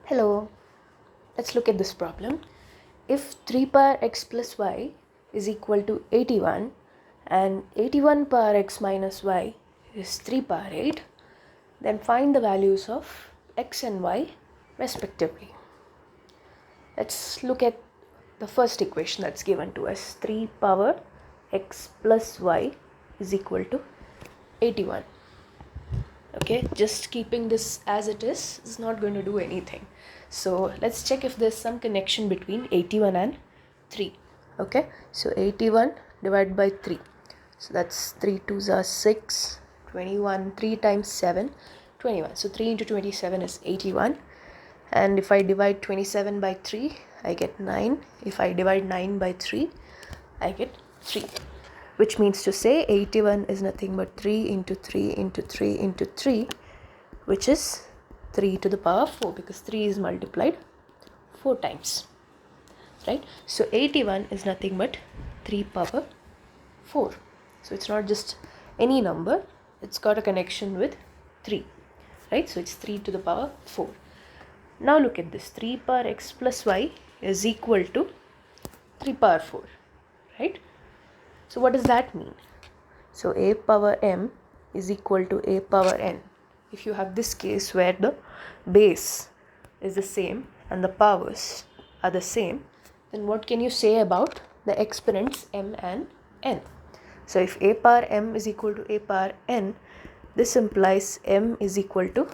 Hello, let's look at this problem. If 3 power x plus y is equal to 81 and 81 power x minus y is 3 power 8, then find the values of x and y respectively. Let's look at the first equation that's given to us. 3 power x plus y is equal to 81. Okay, just keeping this as it is not going to do anything. So let's check if there's some connection between 81 and 3. Okay, so 81 divided by 3. So that's 3 2s are 6, 21, 3 times 7, 21. So 3 into 27 is 81. And if I divide 27 by 3, I get 9. If I divide 9 by 3, I get 3. Which means to say 81 is nothing but 3 into 3 into 3 into 3, which is 3 to the power 4, because 3 is multiplied 4 times, right? So 81 is nothing but 3 power 4. So it's not just any number, it's got a connection with 3, right? So it's 3 to the power 4. Now look at this. 3 power x plus y is equal to 3 power 4, right? So what does that mean? So a power m is equal to a power n. If you have this case where the base is the same and the powers are the same, then what can you say about the exponents m and n? So if a power m is equal to a power n, this implies m is equal to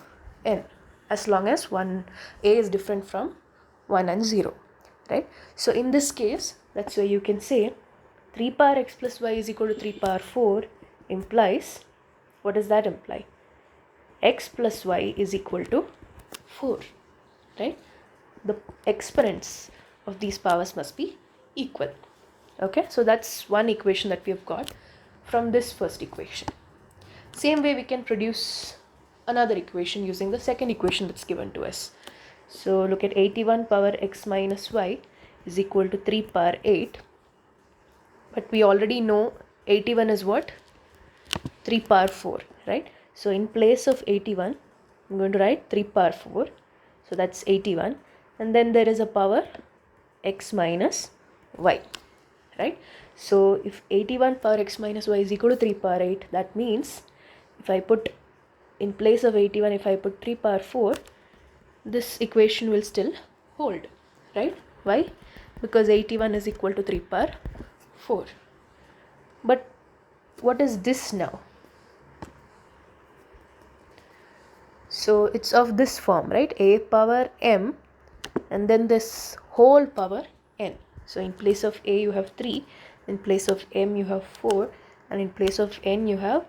n, as long as a is different from 1 and 0, right? So in this case, that's why you can say 3 power x plus y is equal to 3 power 4 implies, what does that imply? X plus y is equal to 4, right? The exponents of these powers must be equal. Okay, so that's one equation that we have got from this first equation. Same way we can produce another equation using the second equation that's given to us. So look at 81 power x minus y is equal to 3 power 8. But we already know 81 is what? 3 power 4, right? So in place of 81, I'm going to write 3 power 4. So that's 81. And then there is a power x minus y, right? So if 81 power x minus y is equal to 3 power 8, that means if I put in place of 81, if I put 3 power 4, this equation will still hold, right? Why? Because 81 is equal to 3 power 4. But what is this now? So it's of this form, right? A power m and then this whole power n. So in place of a you have 3, in place of m you have 4, and in place of n you have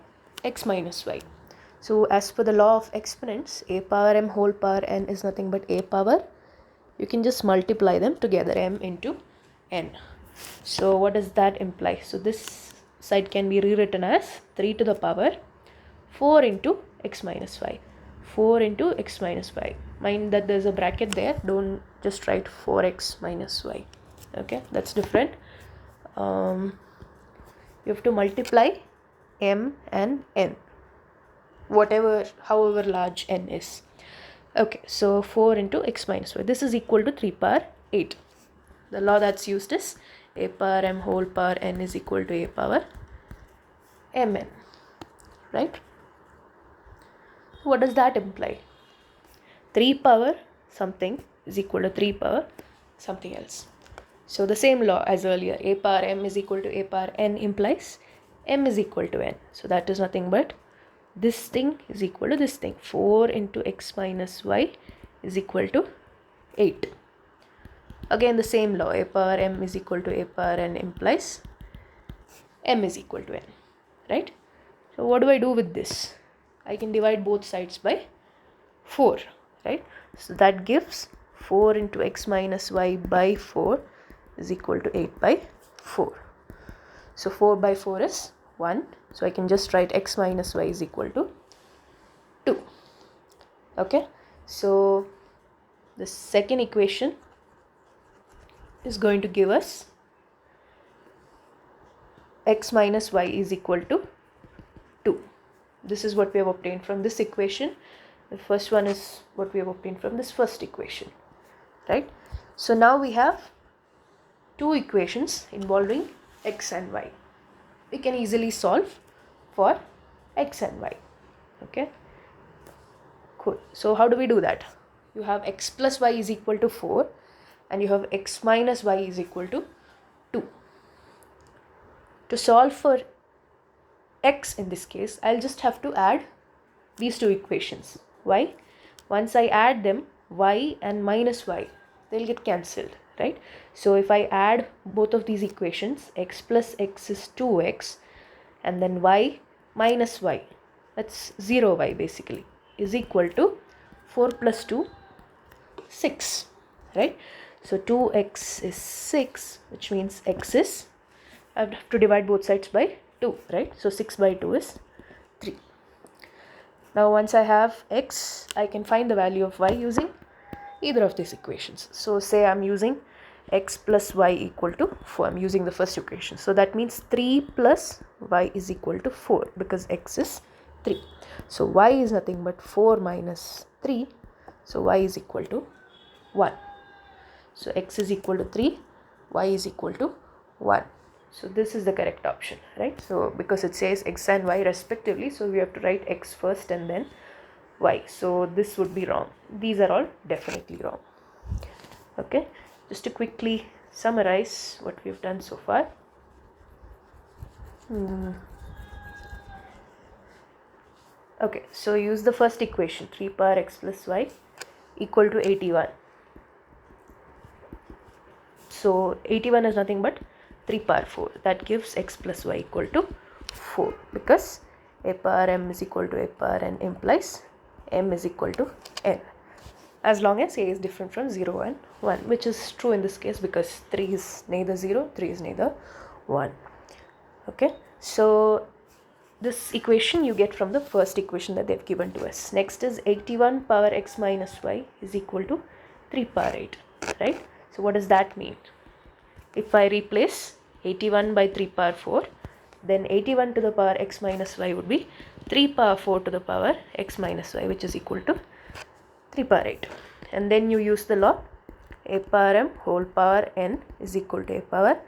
x minus y. So as per the law of exponents, a power m whole power n is nothing but a power. You can just multiply them together, m into n. So what does that imply? So this side can be rewritten as 3 to the power 4 into x minus y. 4 into x minus y. Mind that there's a bracket there. Don't just write 4x minus y. Okay, that's different. You have to multiply m and n, however large n is. Okay, so 4 into x minus y. This is equal to 3 power 8. The law that's used is a power m whole power n is equal to a power mn, right? What does that imply? 3 power something is equal to 3 power something else. So the same law as earlier, a power m is equal to a power n implies m is equal to n. So that is nothing but this thing is equal to this thing. 4 into x minus y is equal to 8. Again the same law, a power m is equal to a power n implies m is equal to n, right? So what do I do with this? I can divide both sides by 4, right? So that gives 4 into x minus y by 4 is equal to 8 by 4. So 4 by 4 is 1. So I can just write x minus y is equal to 2. Okay, so the second equation is going to give us x minus y is equal to 2. This is what we have obtained from this equation. The first one is what we have obtained from this first equation, right? So now we have two equations involving x and y. We can easily solve for x and y. Okay, cool. So how do we do that? You have x plus y is equal to 4 and you have x minus y is equal to 2. To solve for x in this case, I'll just have to add these two equations. Why? Once I add them, y and minus y, they'll get cancelled, right? So if I add both of these equations, x plus x is 2x and then y minus y, that's 0y basically, is equal to 4 plus 2, 6, right? So 2x is 6, which means x is, I have to divide both sides by 2, right? So 6 by 2 is 3. Now once I have x, I can find the value of y using either of these equations. So say I'm using x plus y equal to 4. I'm using the first equation. So that means 3 plus y is equal to 4 because x is 3. So y is nothing but 4 minus 3. So y is equal to 1. So x is equal to 3, y is equal to 1. So this is the correct option, right? So because it says x and y respectively, so we have to write x first and then y. So this would be wrong. These are all definitely wrong. Okay, just to quickly summarize what we've done so far. Okay, so use the first equation, 3 power x plus y equal to 81. So 81 is nothing but 3 power 4. That gives x plus y equal to 4 because a power m is equal to a power n implies m is equal to n. As long as a is different from 0 and 1, which is true in this case because 3 is neither 0, 3 is neither 1. Okay, so this equation you get from the first equation that they've given to us. Next is 81 power x minus y is equal to 3 power 8, right? So what does that mean? If I replace 81 by 3 power 4, then 81 to the power x minus y would be 3 power 4 to the power x minus y, which is equal to 3 power 8. And then you use the law, a power m whole power n is equal to a power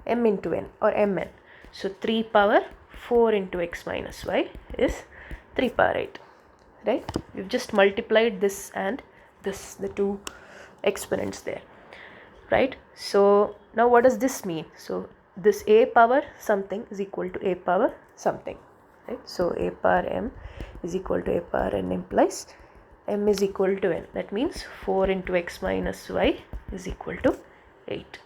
m into n or mn. So 3 power 4 into x minus y is 3 power 8, right? We've just multiplied this and this, the two exponents there, right? So now what does this mean? So this a power something is equal to a power something, right? So a power m is equal to a power n implies m is equal to n. That means 4 into x minus y is equal to 8,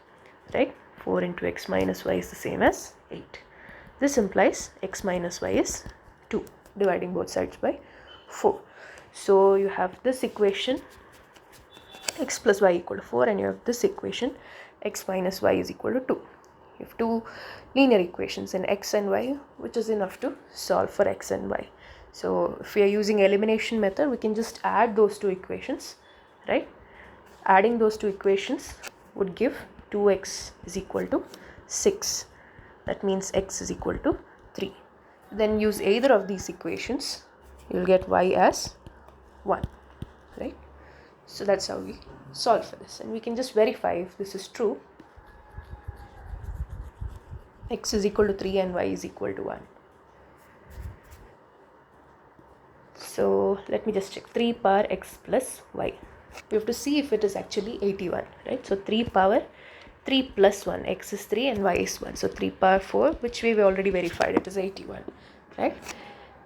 right? 4 into x minus y is the same as 8. This implies x minus y is 2, dividing both sides by 4. So you have this equation x plus y equal to 4 and you have this equation x minus y is equal to 2. You have two linear equations in x and y, which is enough to solve for x and y. So if we are using elimination method, we can just add those two equations, right? Adding those two equations would give 2x is equal to 6. That means x is equal to 3. Then use either of these equations, you'll get y as 1, right? So that's how we solve for this, and we can just verify if this is true. X is equal to 3 and y is equal to 1. So let me just check. 3 power x plus y. We have to see if it is actually 81, right? So 3 power 3 plus 1, x is 3 and y is 1. So 3 power 4, which we have already verified, it is 81, right?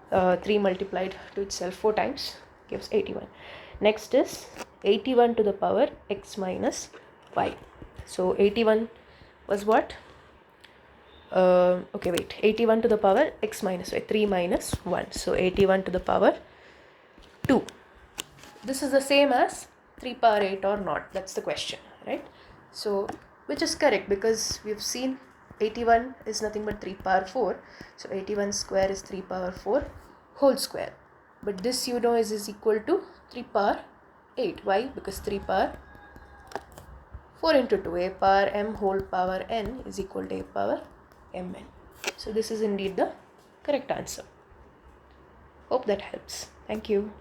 3 multiplied to itself 4 times gives 81. Next is 81 to the power x minus y. So 81 was what? 81 to the power x minus y, 3 minus 1. So 81 to the power 2. This is the same as 3 power 8 or not? That's the question, right? So which is correct because we've seen 81 is nothing but 3 power 4. So 81 square is 3 power 4 whole square. But this you know is equal to 3 power 8. Why? Because 3 power 4 into 2, a power m whole power n is equal to a power mn. So this is indeed the correct answer. Hope that helps. Thank you.